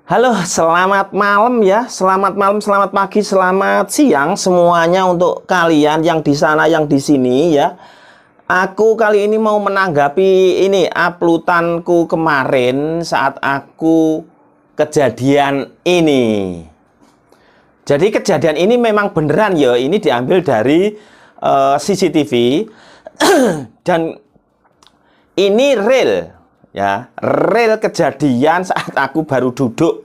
Halo, selamat malam ya. Selamat malam, selamat pagi, selamat siang semuanya untuk kalian yang di sana, yang di sini ya. Aku kali ini mau menanggapi ini uploadanku kemarin saat aku kejadian ini. Jadi kejadian ini memang beneran ya. Ini diambil dari CCTV dan ini real ya, real kejadian saat aku baru duduk.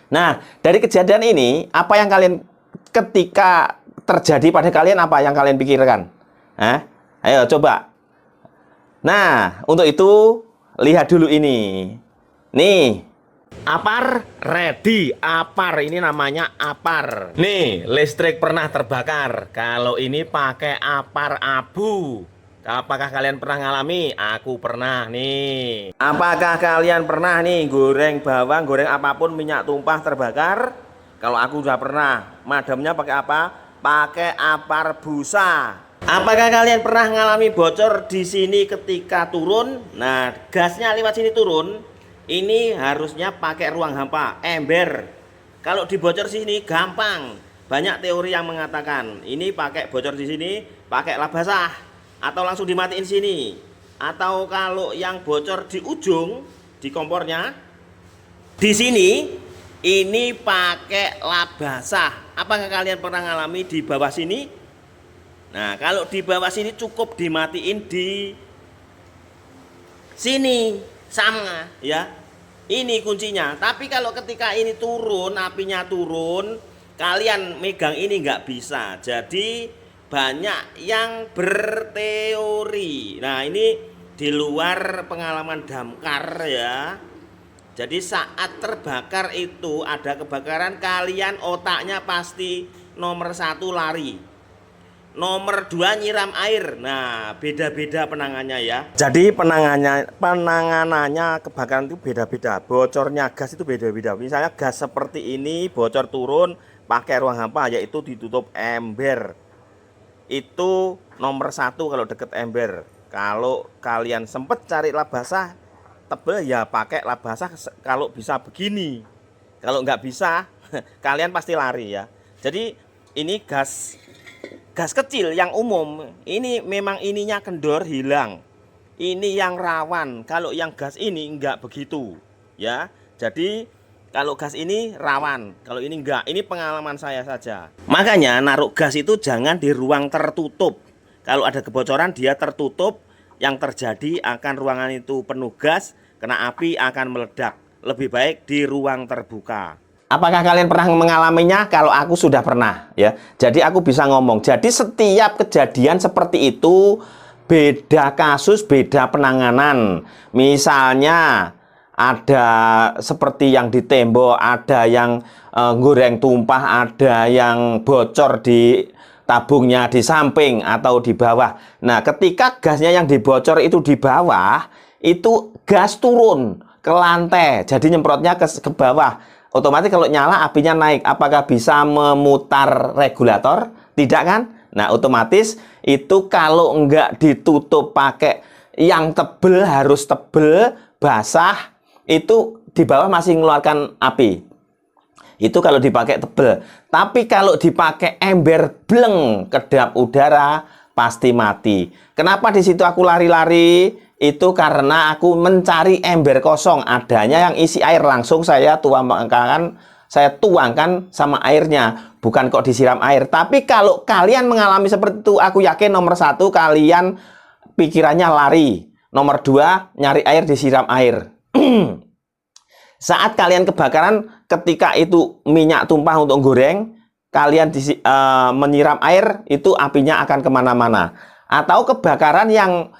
Nah, dari kejadian ini, apa yang kalian ketika terjadi pada kalian, apa yang kalian pikirkan? Ayo coba. Nah, untuk itu lihat dulu ini. Nih, Apar ready. Apar ini namanya Apar. Nih, listrik pernah terbakar. Kalau ini pakai Apar abu. Apakah kalian pernah ngalami? Aku pernah nih. Apakah kalian pernah nih goreng bawang, goreng apapun minyak tumpah terbakar? Kalau aku udah pernah. Madamnya pakai apa? Pakai Apar busa. Apakah kalian pernah ngalami bocor di sini ketika turun? Nah, gasnya lewat sini turun. Ini harusnya pakai ruang hampa, ember. Kalau dibocor sini gampang. Banyak teori yang mengatakan ini pakai bocor di sini, pakai lap basah, atau langsung dimatiin sini. Atau kalau yang bocor di ujung di kompornya, di sini ini pakai lap basah. Apakah kalian pernah ngalami di bawah sini? Nah, kalau di bawah sini cukup dimatiin di sini sama ya. Ini kuncinya. Tapi kalau ketika ini turun, apinya turun, kalian megang ini nggak bisa. Jadi banyak yang berteori. Nah, ini di luar pengalaman damkar ya. Jadi saat terbakar itu ada kebakaran, kalian otaknya pasti nomor 1 lari. Nomor 2 nyiram air. Nah, beda-beda penanganannya ya. Jadi penanganannya kebakaran itu beda-beda. Bocornya gas itu beda-beda. Misalnya gas seperti ini bocor turun pakai ruang hampa, yaitu ditutup ember. Itu nomor 1 kalau deket ember. Kalau kalian sempet cari lap basah tebel ya pakai lap basah kalau bisa begini. Kalau nggak bisa kalian pasti lari ya. Jadi ini gas kecil yang umum, ini memang ininya kendor hilang. Ini yang rawan. Kalau yang gas ini enggak begitu ya. Jadi kalau gas ini rawan, kalau ini enggak. Ini pengalaman saya saja. Makanya naruh gas itu jangan di ruang tertutup. Kalau ada kebocoran dia tertutup, yang terjadi akan ruangan itu penuh gas, kena api akan meledak. Lebih baik di ruang terbuka. Apakah kalian pernah mengalaminya? Kalau aku sudah pernah ya. Jadi aku bisa ngomong. Jadi setiap kejadian seperti itu beda kasus, beda penanganan. Misalnya ada seperti yang di tembok, ada yang goreng tumpah, ada yang bocor di tabungnya di samping atau di bawah. Nah, ketika gasnya yang dibocor itu di bawah, itu gas turun ke lantai. Jadi nyemprotnya ke bawah. Otomatis kalau nyala apinya naik. Apakah bisa memutar regulator? Tidak kan? Nah, otomatis itu kalau enggak ditutup pakai yang tebel, harus tebel, basah, itu di bawah masih mengeluarkan api. Itu kalau dipakai tebel. Tapi kalau dipakai ember bleng, kedap udara, pasti mati. Kenapa di situ aku lari-lari? Itu karena aku mencari ember kosong, adanya yang isi air, langsung saya tuangkan sama airnya, bukan kok disiram air. Tapi kalau kalian mengalami seperti itu, aku yakin nomor 1 kalian pikirannya lari, nomor 2 nyari air, disiram air. Saat kalian kebakaran, ketika itu minyak tumpah untuk goreng, kalian menyiram air, itu apinya akan kemana-mana. Atau kebakaran yang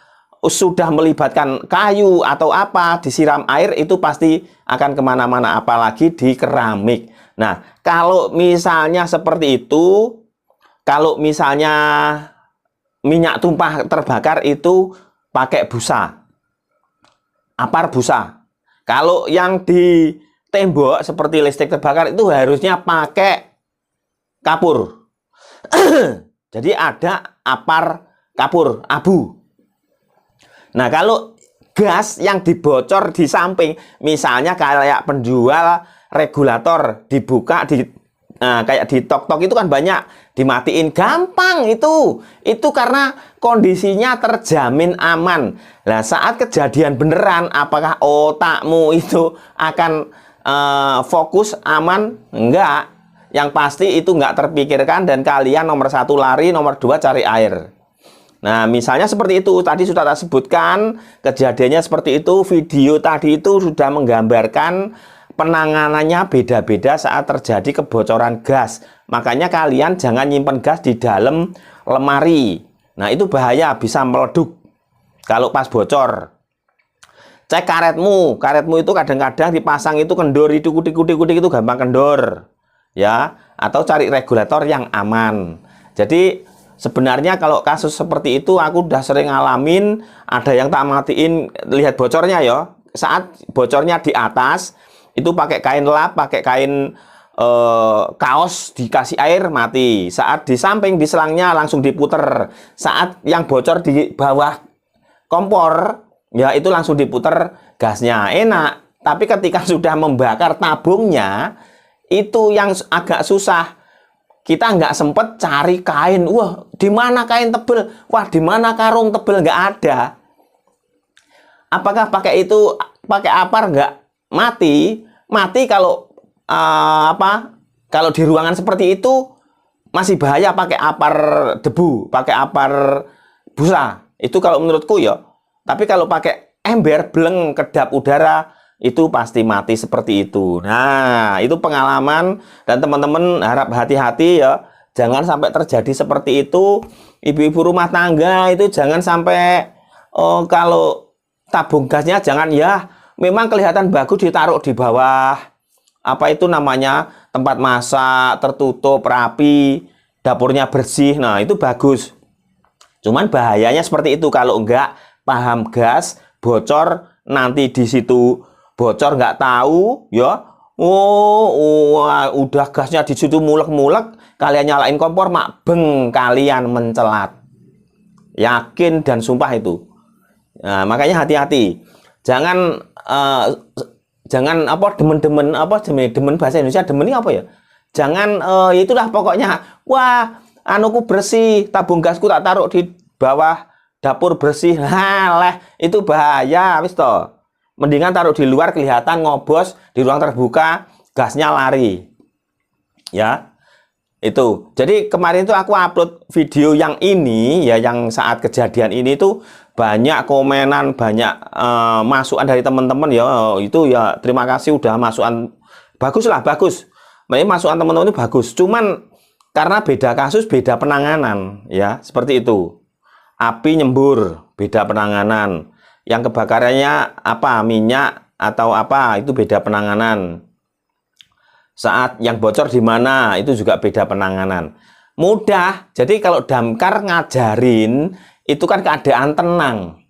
sudah melibatkan kayu atau apa, disiram air, itu pasti akan kemana-mana, apalagi di keramik. Nah, kalau misalnya seperti itu, kalau misalnya minyak tumpah terbakar itu pakai busa, Apar busa. Kalau yang di tembok seperti listrik terbakar itu harusnya pakai kapur. Jadi ada Apar kapur abu. Nah, kalau gas yang dibocor di samping. Misalnya kayak penjual regulator dibuka di kayak di tok-tok itu kan banyak, dimatiin gampang itu karena kondisinya terjamin aman. Nah, saat kejadian beneran, apakah otakmu itu akan fokus aman? Enggak. Yang pasti itu enggak terpikirkan, dan kalian nomor 1 lari, nomor 2 cari air. Nah, misalnya seperti itu, tadi sudah tak sebutkan kejadiannya seperti itu. Video tadi itu sudah menggambarkan penanganannya beda-beda saat terjadi kebocoran gas. Makanya kalian jangan nyimpen gas di dalam lemari. Nah, itu bahaya, bisa meleduk kalau pas bocor. Cek karetmu itu kadang-kadang dipasang itu kendor, itu gampang kendor. Ya, atau cari regulator yang aman. Jadi sebenarnya kalau kasus seperti itu aku udah sering ngalamin, ada yang tak matiin, lihat bocornya ya. Saat bocornya di atas, itu pakai kain lap, pakai kain kaos, dikasih air mati. Saat di samping, di selangnya langsung diputer. Saat yang bocor di bawah kompor, ya itu langsung diputer gasnya. Enak. Tapi ketika sudah membakar tabungnya, itu yang agak susah. Kita nggak sempet cari kain. Wah, di mana kain tebel? Wah, di mana karung tebel? Nggak ada. Apakah pakai itu, pakai apar nggak mati? Mati kalau kalau di ruangan seperti itu masih bahaya pakai apar debu, pakai apar busa. Itu kalau menurutku ya. Tapi kalau pakai ember, bleng, kedap udara, itu pasti mati seperti itu. Nah, itu pengalaman, dan teman-teman harap hati-hati ya. Jangan sampai terjadi seperti itu. Ibu-ibu rumah tangga itu jangan sampai kalau tabung gasnya jangan ya, memang kelihatan bagus ditaruh di bawah apa itu namanya, tempat masak, tertutup, rapi, dapurnya bersih. Nah, itu bagus. Cuman bahayanya seperti itu kalau enggak paham gas, bocor, nanti di situ bocor nggak tahu ya. Udah gasnya di situ mulek-mulek, kalian nyalain kompor, mak beng, kalian mencelat. Yakin dan sumpah itu. Nah, makanya hati-hati. Jangan demen bahasa Indonesia, demen ini apa ya? Jangan itulah pokoknya. Wah, anuku bersih, tabung gasku tak taruh di bawah dapur bersih. Halah, itu bahaya wis toh. Mendingan taruh di luar, kelihatan ngobos, di ruang terbuka gasnya lari. Ya. Itu. Jadi kemarin itu aku upload video yang ini ya, yang saat kejadian ini tuh banyak komenan, banyak masukan dari teman-teman ya. Itu ya terima kasih udah masukan. Bagus lah, bagus. Memang masukan teman-teman itu bagus. Cuman karena beda kasus, beda penanganan ya, seperti itu. Api nyembur, beda penanganan. Yang kebakarannya apa, minyak atau apa, itu beda penanganan. Saat yang bocor di mana, itu juga beda penanganan. Mudah. Jadi kalau damkar ngajarin itu kan keadaan tenang.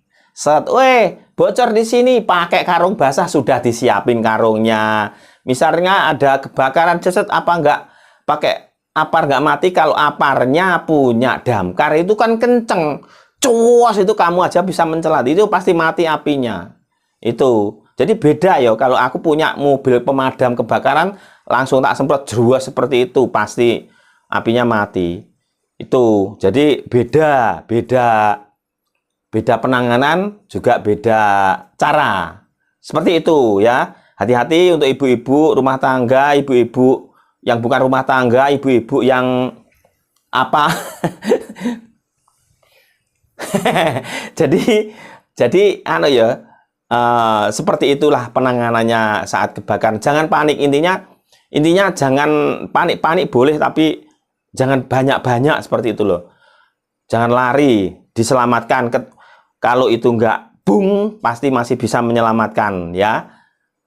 Bocor di sini, pakai karung basah, sudah disiapin karungnya. Misalnya ada kebakaran ceset, apa enggak pakai apar nggak mati? Kalau aparnya punya damkar itu kan kenceng. Cuas itu kamu aja bisa mencelat, itu pasti mati apinya. Itu jadi beda ya. Kalau aku punya mobil pemadam kebakaran, langsung tak semprot jeruas seperti itu, pasti apinya mati. Itu jadi beda penanganan, juga beda cara. Seperti itu ya. Hati-hati untuk ibu-ibu rumah tangga, ibu-ibu yang bukan rumah tangga, ibu-ibu yang apa jadi anu ya, seperti itulah penanganannya saat kebakaran. Jangan panik, intinya jangan panik boleh, tapi jangan banyak seperti itu loh. Jangan lari, diselamatkan. Kalau itu enggak bung, pasti masih bisa menyelamatkan ya.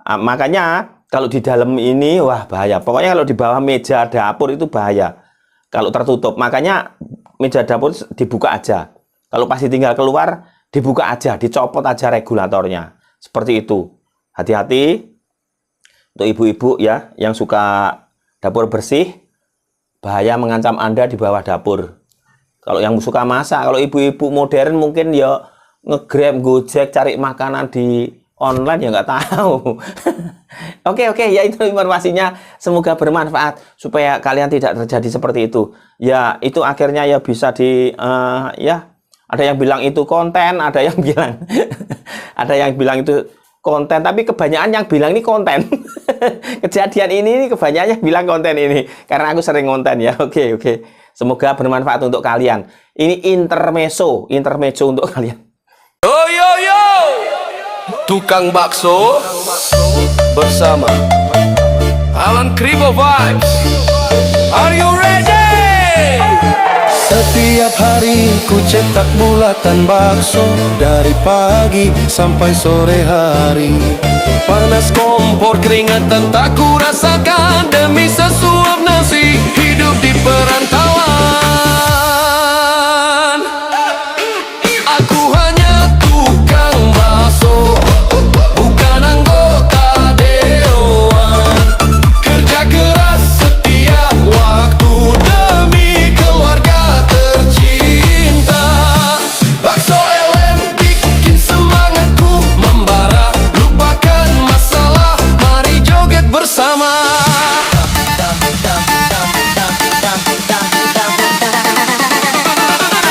Makanya kalau di dalam ini wah bahaya. Pokoknya kalau di bawah meja dapur itu bahaya kalau tertutup. Makanya meja dapur dibuka aja. Kalau pasti tinggal keluar, dibuka aja, dicopot aja regulatornya. Seperti itu. Hati-hati untuk ibu-ibu ya yang suka dapur bersih, bahaya mengancam Anda di bawah dapur. Kalau yang suka masak, kalau ibu-ibu modern mungkin ya nge-Grab, Gojek, cari makanan di online ya nggak tahu. Oke, ya itu informasinya. Semoga bermanfaat supaya kalian tidak terjadi seperti itu. Ya itu akhirnya ya bisa ya ada yang bilang itu konten, ada yang bilang ada yang bilang itu konten, tapi kebanyakan yang bilang ini konten. Kejadian ini kebanyakan yang bilang konten ini karena aku sering konten ya. Oke. Semoga bermanfaat untuk kalian. Ini intermezzo untuk kalian. Yo, tukang bakso bersama Alan Kribo Vibes. Are you ready? Setiap hari ku cetak bulatan bakso, dari pagi sampai sore hari. Panas kompor, keringatan tak ku rasakan, demi sesuap nasi hidup di perantauan. Aku hanya tukang bakso, bukan anggota dewan. Kerja keras setiap waktu demi keluarga tercinta. Bakso LM bikin semangatku membara. Lupakan masalah, mari joget bersama.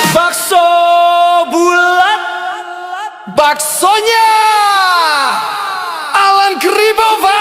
Bakso bulat, baksonya Alan Kribo Vibes.